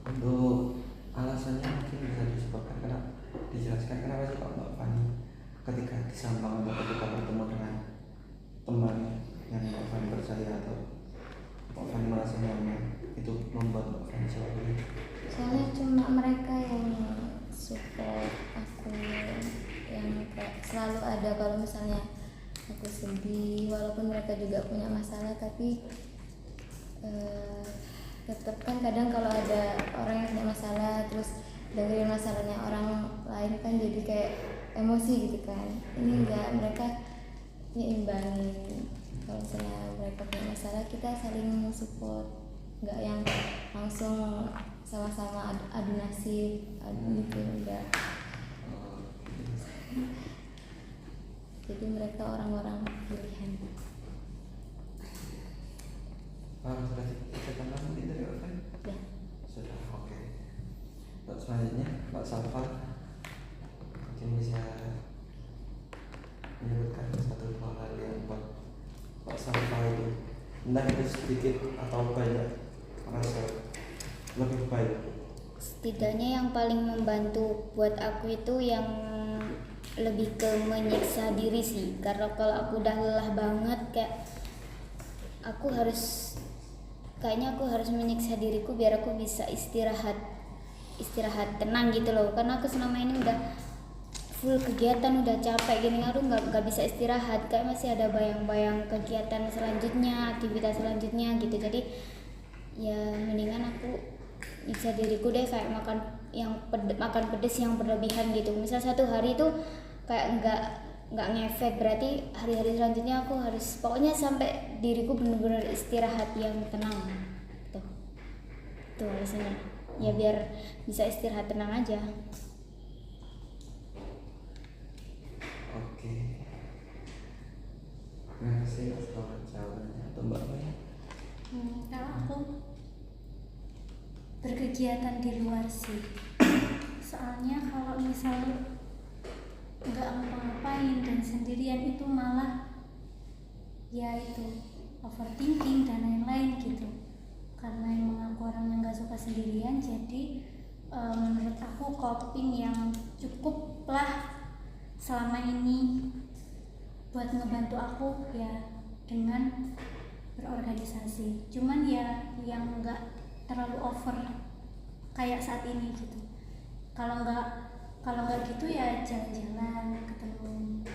Untuk alasannya mungkin bisa disebutkan, kenapa dijelaskan kenapa sih Pak Mbak Fani ketika disambang atau ketika bertemu dengan teman yang Mbak Fani percaya atau Mbak Fani merasa nyaman, itu membuat Mbak Fani selalu Soalnya cuma mereka yang support aku, yang kayak selalu ada kalau misalnya aku sedih, walaupun mereka juga punya masalah, tapi tetap kan kadang kalau ada orang yang punya masalah terus dengerin masalahnya orang lain kan jadi kayak emosi gitu kan. Ini enggak, mereka nyimbangin. Kalau misalnya mereka punya masalah, kita saling support, enggak yang langsung sama-sama adu nasib, adu gitu, enggak. Jadi mereka orang-orang pilihan. sudah kita mungkin dari Mbak Fani? Ya. Sudah, oke. Mbak selanjutnya Mbak Safa mungkin bisa menyebutkan satu dua hal yang buat Mbak Safa itu entah itu sedikit atau banyak merasa lebih baik. Setidaknya yang paling membantu buat aku itu yang lebih ke menyiksa diri sih. Karena kalau aku udah lelah banget kayaknya aku harus menyiksa diriku biar aku bisa istirahat tenang gitu loh. Karena aku selama ini udah full kegiatan, udah capek gini, aku nggak bisa istirahat, kayak masih ada bayang-bayang kegiatan selanjutnya, aktivitas selanjutnya gitu. Jadi ya mendingan aku nyiksa diriku deh, kayak makan pedes yang berlebihan gitu. Misal satu hari itu kayak nggak ngefek, berarti hari-hari selanjutnya aku harus pokoknya sampai diriku benar-benar istirahat yang tenang gitu. Itu alasannya ya, biar bisa istirahat tenang aja. Oke. Terima kasih atas jawabannya. Atau Mbak Maya? Kalau aku berkegiatan di luar sih, soalnya kalau misal nggak ngapa-ngapain dan sendirian itu malah ya itu overthinking dan lain-lain gitu. Karena emang aku orang yang nggak suka sendirian, jadi menurut aku coping yang cukup lah selama ini buat ngebantu aku ya dengan berorganisasi. Cuman ya yang nggak terlalu over kayak saat ini gitu. Kalau nggak gitu ya jalan-jalan, ketemu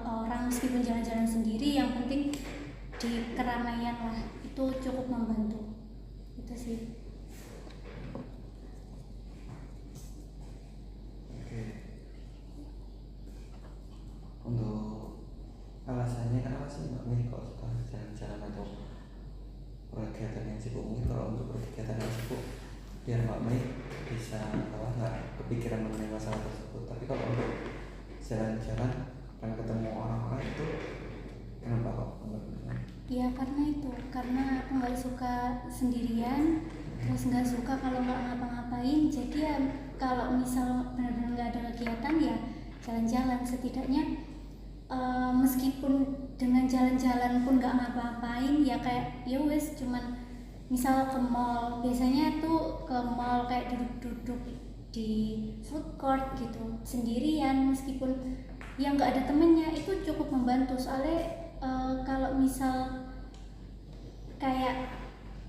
orang, meskipun jalan-jalan sendiri, yang penting di keramaian lah, itu cukup membantu. Itu sih. Oke. Untuk alasannya kenapa sih Mbak Mei kok suka jalan-jalan atau kegiatan yang sibuk? Mungkin kalau untuk kegiatan yang sibuk biar Mbak Mei bisa nggak kepikiran mengenai masalah tersebut. Tapi kalau untuk jalan-jalan dan ketemu orang-orang itu kenapa kok? Ya karena aku nggak suka sendirian, terus nggak suka kalau nggak ngapa-ngapain. Jadi ya kalau misal benar-benar nggak ada kegiatan ya jalan-jalan. Setidaknya meskipun dengan jalan-jalan pun nggak ngapa-ngapain, ya kayak ya wes cuman misal ke mall, biasanya tuh ke mall kayak duduk-duduk di food court gitu sendirian, meskipun yang nggak ada temennya, itu cukup membantu. Soalnya kalau misal kayak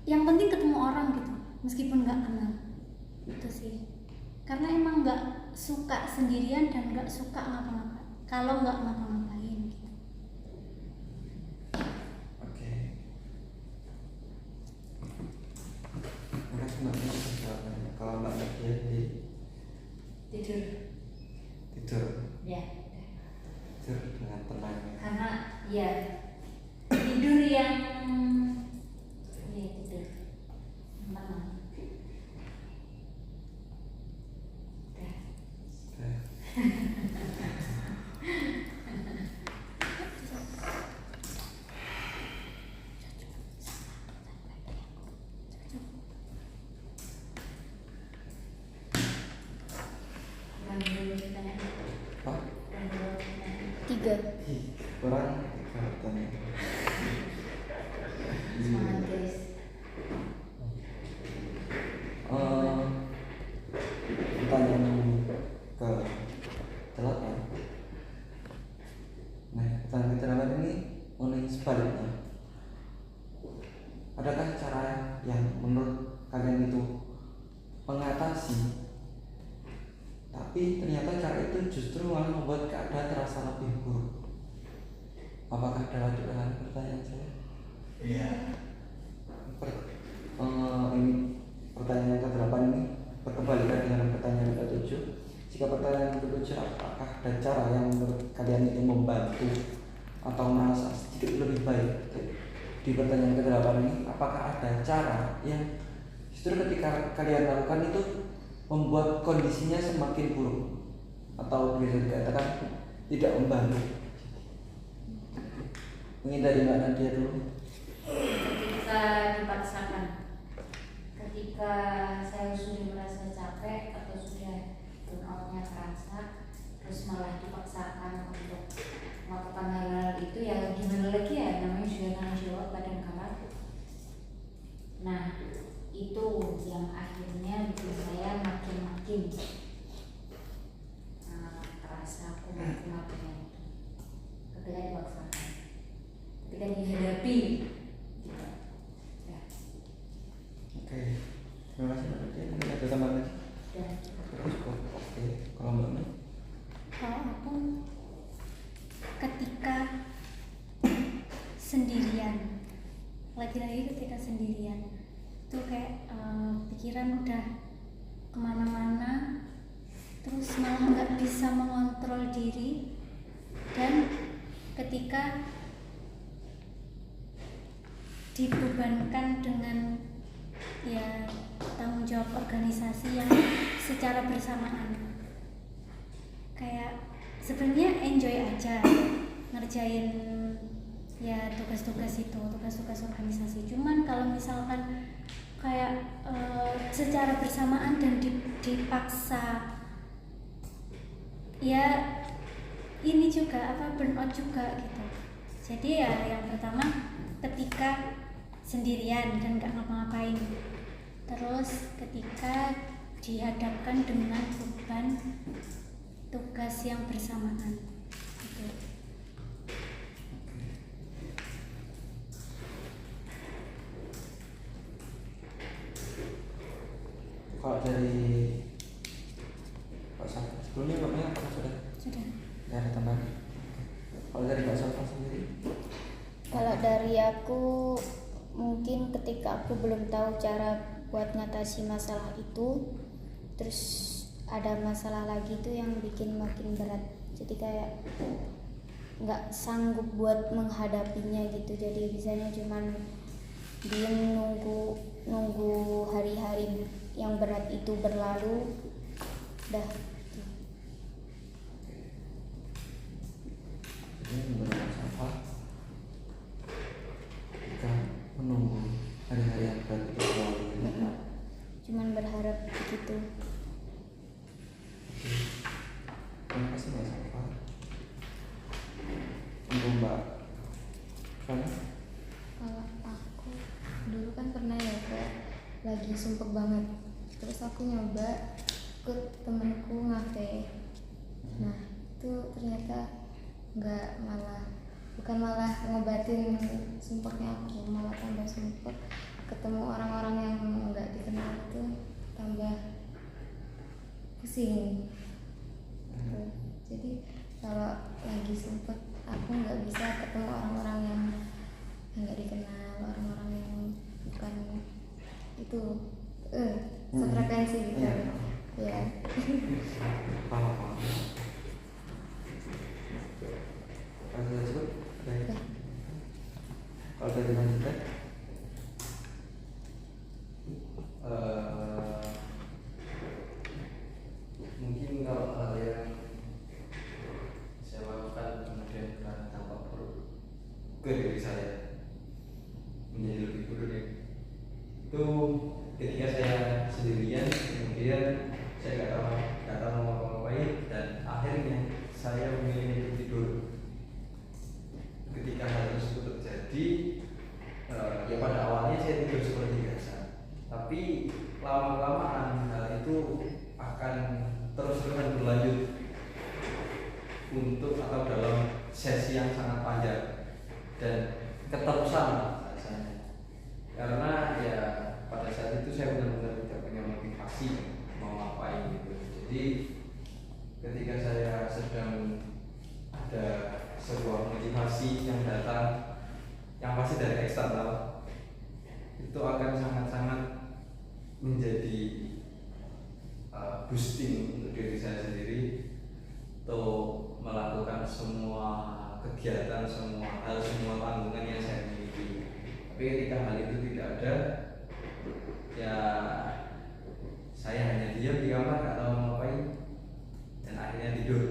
yang penting ketemu orang gitu, meskipun nggak kenal, itu sih. Karena emang nggak suka sendirian dan nggak suka ngapa-ngapain. kalau nggak ngapa-ngapain gitu. Oke. Makasih Mbak Nadia atas jawabannya. Kalau Mbak Nadia di Tidur. tidur Ya. tidur dengan tenang. Karena ya tidur yang ya tidur tenang. Udah. Oke. Kurang dulu pertanyaan. Pak, Kurang dulu pertanyaan. 3. kurang tiga pertanyaan. Semangat guys. Pertanyaan ke 8. Nah, pertanyaan ke-8 ini mengenai sebaliknya. Adakah cara yang menurut kalian itu mengatasi, tapi ternyata cara itu justru malah membuat keadaan terasa lebih buruk? Apakah dalam pertanyaan saya? Iya. Ini pertanyaan ke-8 ini berkebalikan dengan pertanyaan ke-7. Jika pertanyaan ke-7, apakah ada cara yang menurut kalian itu membantu atau merasa sedikit lebih baik? Di pertanyaan ke-8 ini, apakah ada cara yang justru ketika kalian lakukan itu membuat kondisinya semakin buruk atau bisa dikatakan tidak membantu? Mungkin dari Mbak Nadia dulu. Ketika dipaksakan, ketika saya sudah merasa capek atau sudah burnoutnya terasa, terus malah dipaksakan untuk melakukan hal-hal itu, ya gimana lagi ya, namanya juga tanggung jawab kadang kala. Nah itu yang akhirnya bikin saya makin terasa kumat-kumatnya ketika dipaksakan, ketika dihadapi gitu. Ya. Oke, terima kasih Mbak Nadia. Mungkin ada tambahan lagi? Dan Cukup. Oke, kalau Mbak Mei? Kalau aku ketika sendirian, lagi-lagi ketika sendirian itu kayak pikiran udah kemana-mana, terus malah nggak bisa mengontrol diri, dan ketika dibebankan dengan ya tanggung jawab organisasi yang secara bersamaan, kayak sebenarnya enjoy aja ngerjain ya tugas-tugas itu, tugas-tugas organisasi. Cuman kalau misalkan kayak secara bersamaan dan dipaksa, ya ini juga burnout juga gitu. Jadi ya yang pertama ketika sendirian dan nggak ngapa-ngapain, terus ketika dihadapkan dengan beban tugas yang bersamaan gitu. Kalau dari Pak Safa, sebelumnya Bapaknya apakah sudah? Sudah. Tidak ada tambahan. Kalau dari Pak Safa sendiri? Kalau dari aku, mungkin ketika aku belum tahu cara buat ngatasi masalah itu, terus ada masalah lagi tuh yang bikin makin berat. Jadi kayak nggak sanggup buat menghadapinya gitu. Jadi bisanya cuman diem nunggu hari-hari yang berat itu berlalu. Dah. Jadi menurut Pak Safa, kita menunggu hari-hari yang berat itu berlalu. Cuman berharap begitu. Terima kasih Mbak Safa. Untuk Mbak Fana? Kalau aku dulu kan pernah ya kayak lagi sumpek banget, terus aku nyoba ikut temenku ngafe. Nah itu ternyata bukan malah ngobatin sumpeknya aku, malah tambah sumpek. Ketemu orang-orang yang nggak dikenal itu tambah pusing. Gitu. Jadi kalau lagi sempet aku nggak bisa ketemu orang-orang yang nggak dikenal, orang-orang yang bukan itu sefrekuensi gitu. Iya. Ya. Paham. Kalau sudah cukup, baik. Kalau dari lanjutan, Mungkin kalau hal yang saya lakukan kemudian karena dampak buruk ke diri saya menjadi lebih buruk ya, itu ketika saya sendirian kemudian saya nggak tahu mau ngapain dan akhirnya saya memilih untuk tidur. Ketika hal tersebut terjadi, ya pada awalnya saya tidur seperti biasa, tapi lama-kelamaan hal itu akan terus-terusan berlanjut untuk atau dalam sesi yang sangat panjang dan keterusan rasanya. Karena ya pada saat itu saya benar-benar tidak punya motivasi mau ngapain gitu. Jadi ketika saya sedang ada sebuah motivasi yang datang, yang pasti dari eksternal, itu akan sangat-sangat menjadi boosting untuk diri saya sendiri untuk melakukan semua kegiatan, semua hal, semua tanggungan yang saya miliki. Tapi ketika hal itu tidak ada, ya saya hanya diam di kamar, nggak tahu mau ngapain, dan akhirnya tidur.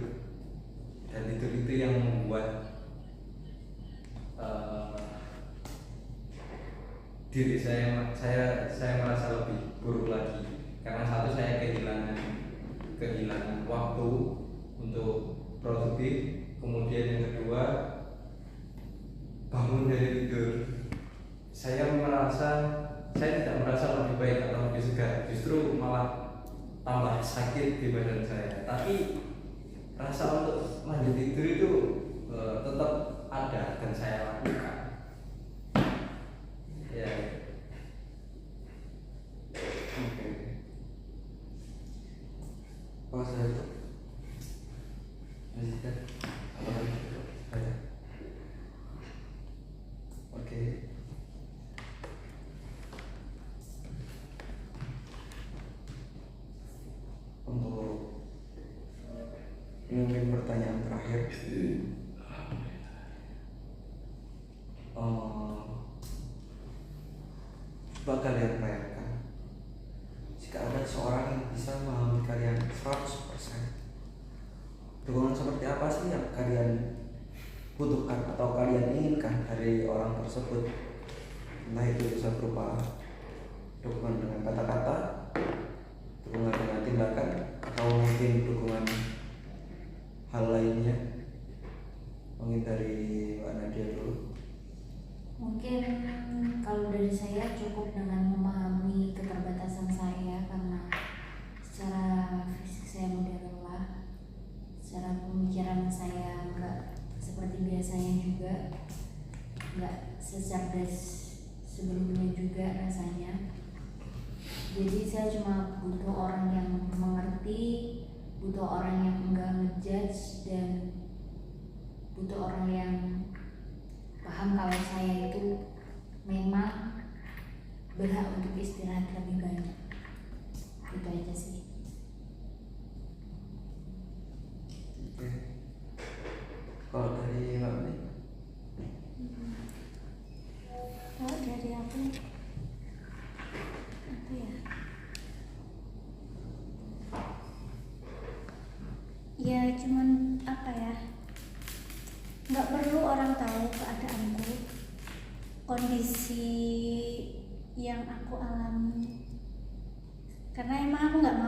Dan tidur itu yang membuat diri saya merasa lebih buruk lagi. Karena satu, saya kehilangan waktu untuk produktif. Kemudian yang kedua, bangun dari tidur saya tidak merasa lebih baik atau lebih segar, justru malah tambah sakit di badan saya. Tapi rasa untuk lanjut tidur itu tetap ada dan saya lakukan. Ya. oke. Kalau sudah itu, lanjutkan. Apa lagi? Ada. Oke. Untuk ini mungkin pertanyaan terakhir. Coba kalian bayangkan jika ada seorang yang bisa memahami kalian 100%, dukungan seperti apa sih yang kalian butuhkan atau kalian inginkan dari orang tersebut? Entah itu bisa berupa dukungan dengan kata-kata, dukungan dengan tindakan, atau mungkin dukungan hal lainnya. Mungkin dari Mbak Nadia dulu. Mungkin kalau dari saya cukup dengan memahami keterbatasan saya, karena secara fisik saya mudah lelah, secara pemikiran saya nggak seperti biasanya juga, nggak secerdas sebelumnya juga rasanya. Jadi saya cuma butuh orang yang mengerti, butuh orang yang enggak ngejudge, dan butuh orang yang paham kalau saya itu memang berhak untuk istirahat lebih banyak. Itu aja sih. Oke. Kalau dari Mbak Mei? Kalau dari aku apa ya? Ya cuman apa ya? Nggak perlu orang tahu keadaanku, kondisi yang aku alami, karena emang aku nggak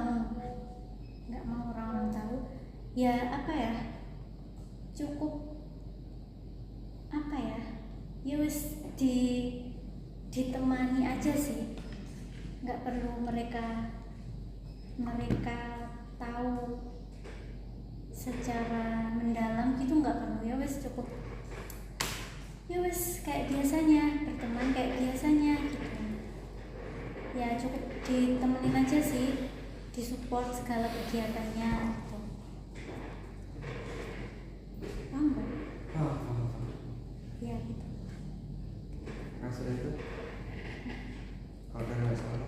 mau orang-orang tahu. Ya apa ya? Cukup apa ya? Ya wis ditemani aja sih, nggak perlu mereka tahu secara mendalam gitu, nggak perlu. Ya wis cukup, ya wis kayak biasanya, berteman kayak biasanya gitu. Ya cukup ditemenin aja sih, disupport segala kegiatannya gitu. Paham nggak? maksudnya itu? Kalau dari Mbak Salma?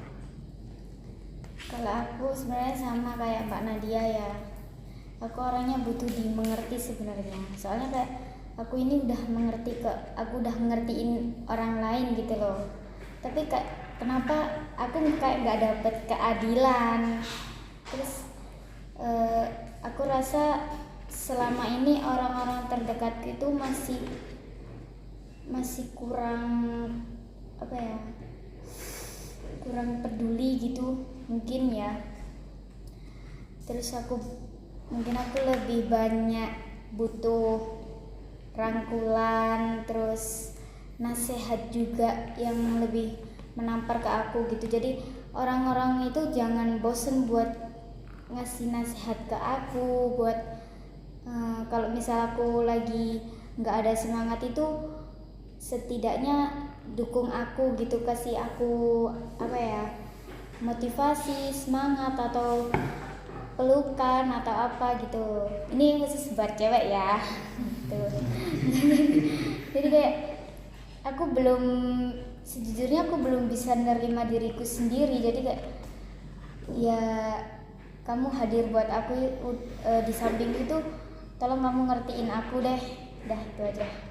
Kalau aku sebenarnya sama kayak Mbak Nadia ya. Aku orangnya butuh dimengerti sebenarnya. Soalnya kayak aku ini udah ngertiin orang lain gitu loh. Tapi kayak kenapa aku kayak nggak dapet keadilan. Terus aku rasa selama ini orang-orang terdekatku itu masih kurang apa ya, kurang peduli gitu mungkin ya. Terus mungkin aku lebih banyak butuh rangkulan, terus nasihat juga yang lebih menampar ke aku gitu. Jadi orang-orang itu jangan bosen buat ngasih nasihat ke aku, buat kalau misal aku lagi nggak ada semangat itu setidaknya dukung aku gitu, kasih aku apa ya, motivasi, semangat atau pelukan atau apa gitu. Ini khusus buat cewek ya tuh. Jadi kayak sejujurnya aku belum bisa nerima diriku sendiri. Jadi kayak ya kamu hadir buat aku di samping itu, tolong kamu ngertiin aku deh. Dah itu aja.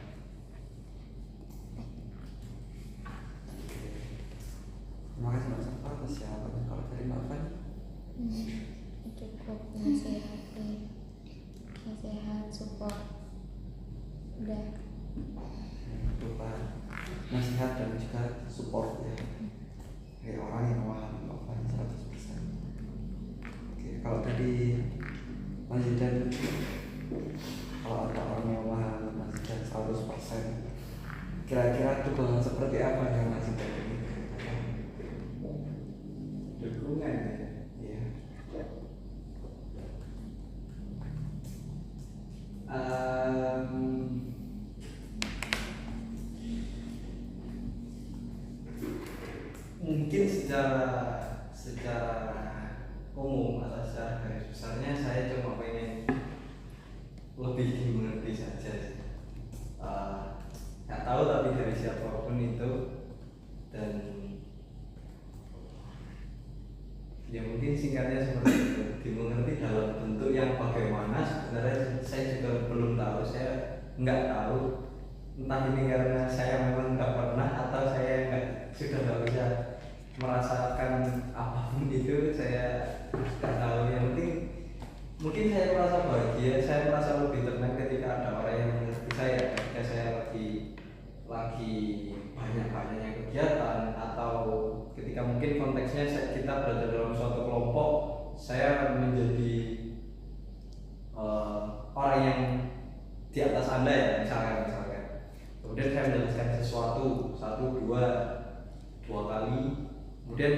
Terima kasih Mbak Salma atas jawabannya. Kalau dari Mbak Fani? Cukup nasihat, support, udah. Berupa nasihat dan juga support ya dari orang yang memahami Mbak Fani 100%. Oke, kalau tadi Mas Zidan, kalau ada orang yang memahami Mas Zidan 100%, kira-kira dukungan seperti apa yang Mas Zidan ini? Dukungan ya. Iya. Mungkin secara umum atau secara garis besarnya saya cuma pengen lebih dimengerti saja sih. Nggak tahu tapi dari siapapun itu, dan ya mungkin singkatnya seperti itu, dimengerti dalam bentuk yang bagaimana sebenarnya saya juga belum tahu. Saya nggak tahu, entah ini karena saya memang nggak pernah atau saya sudah nggak bisa merasakan apapun itu, saya nggak tahu. Yang penting mungkin saya merasa bahagia, saya merasa lebih tenang ketika ada orang yang mengerti saya, ketika saya lagi banyak-banyaknya kegiatan, atau ketika mungkin konteksnya kita berada dalam suatu kelompok, saya menjadi orang yang di atas Anda ya, misalkan kemudian saya menjelaskan sesuatu dua kali, kemudian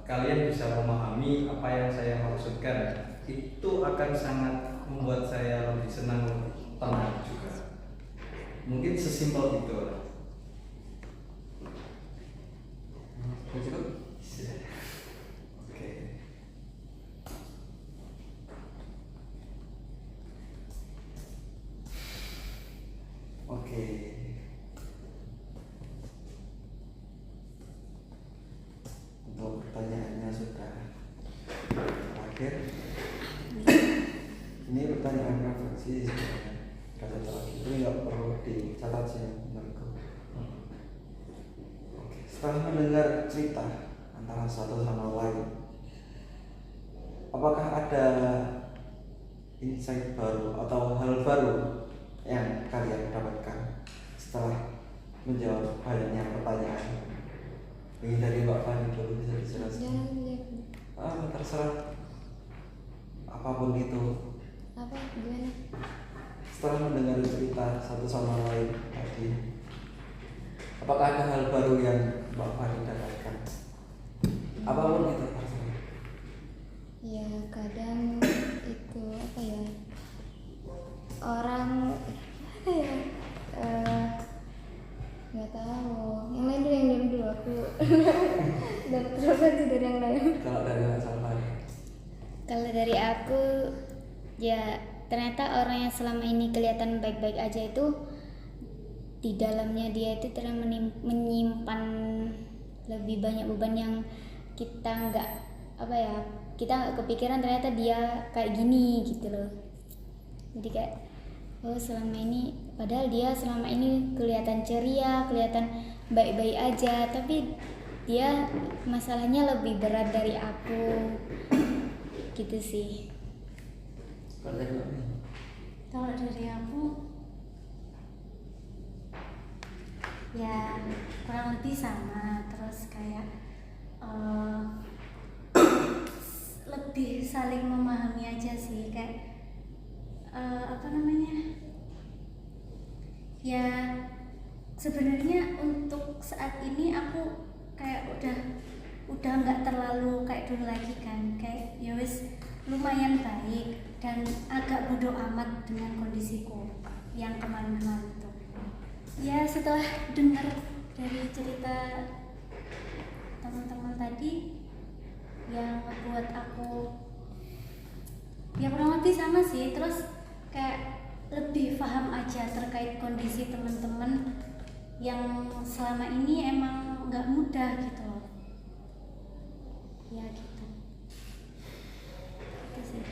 kalian bisa memahami apa yang saya maksudkan, itu akan sangat membuat saya lebih senang, lebih tenang juga. Mungkin sesimpel itu. Cukup? Oke. Oke. Untuk pertanyaannya sudah terakhir. Ini pertanyaan refleksi sebenarnya. Kata lagi itu nggak perlu dicatat sih menurutku. Oke. Setelah mendengar cerita antara satu sama lain, apakah ada insight baru atau hal baru yang kalian dapatkan setelah menjawab banyak pertanyaan? Ini dari Mbak Fani dulu, bisa dijelaskan? Terserah, apapun itu. Apa gimana? Setelah mendengar cerita satu sama lain tadi, apakah ada hal baru yang Mbak Fani dapatkan? Apapun itu terserah. Ya kadang itu apa ya, orang apa ya, nggak tahu. Yang lain dulu, yang dulu aku dan terus dari yang lain. Kalau dari Mbak Salfani? Kalau dari aku ya ternyata orang yang selama ini kelihatan baik-baik aja itu di dalamnya dia itu ternyata menyimpan lebih banyak beban yang kita nggak kita nggak kepikiran ternyata dia kayak gini gitu loh. Jadi kayak selama ini, padahal dia selama ini kelihatan ceria, kelihatan baik-baik aja, tapi dia masalahnya lebih berat dari aku gitu sih. Kalau dari Mbak Mi? Kalau dari aku ya kurang lebih sama, terus kayak lebih saling memahami aja sih, kayak ya sebenarnya untuk saat ini aku kayak udah nggak terlalu kayak dulu lagi kan, kayak ya wis lumayan baik dan agak bodo amat dengan kondisiku yang kemarin-kemarin itu. Ya setelah dengar dari cerita teman-teman tadi yang membuat aku ya kurang lebih sama sih, terus kayak lebih paham aja terkait kondisi teman-teman yang selama ini emang nggak mudah gitu loh. Ya gitu. Itu sih.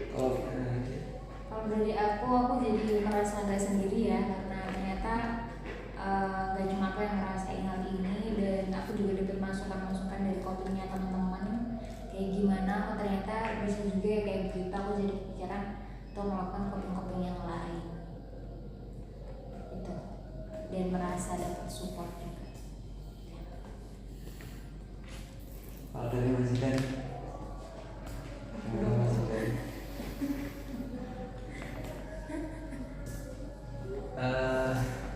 Kalau dari aku jadi merasa nggak sendiri ya, karena ternyata gak cuma aku yang ngerasain hal ini, dan aku juga dapat masukan-masukan dari copingnya teman-teman kayak gimana. Oh ternyata bisa juga ya kayak begitu. Aku jadi kepikiran untuk melakukan coping-coping yang lain itu, dan merasa dapat support juga. Kalau dari Mas Zidan? Gimana Mas Zidan?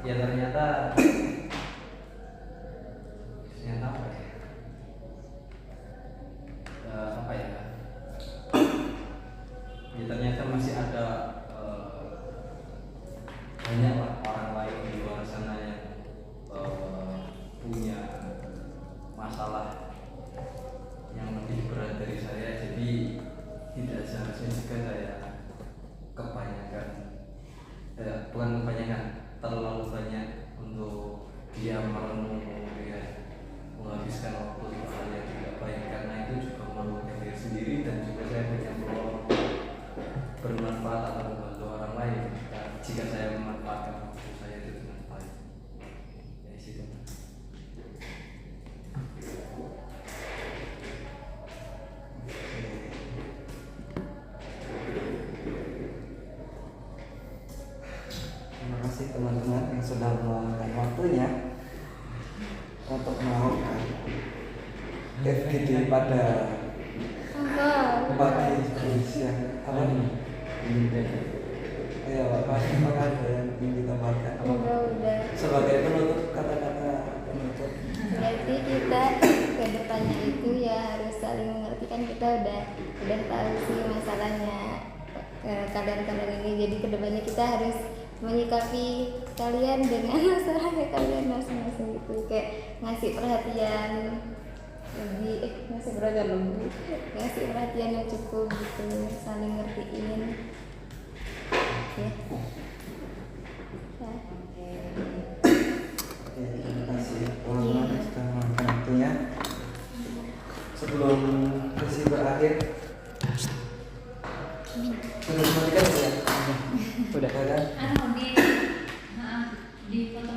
Ya ternyata apa ya? Ya ternyata masih ada banyak orang lain di luar sana yang punya masalah yang lebih berat dari saya. Jadi tidak seharusnya juga saya bukan kebanyakan, terlalu banyak untuk dia merenung, dia menghabiskan waktu untuk hal yang tidak baik, karena itu juga merugikan diri sendiri dan juga saya punya peluang bermanfaat atau membantu orang lain jika saya memanfaatkan waktu saya itu dengan baik. Ya situ. Terima kasih teman-teman yang sudah meluangkan waktunya untuk melakukan FGD pada pagi siang. Apa nih? Ayo Pak, apakah ada yang ingin ditambahkan? Udah. Sebagai penutup, kata-kata penutup. Berarti kita ke depannya itu ya harus saling mengerti, kan kita udah tahu sih masalahnya kalian ini. Jadi ke depannya kita harus menyikapi kalian dengan masalahnya kalian masing-masing itu, kayak ngasih perhatian ngasih perhatian yang cukup gitu, saling ngertiin ya. Oke, terima kasih teman-teman yang sudah meluangkan waktunya. Sebelum sesi berakhir, sudah dimatikan ya? Udah kan? Di foto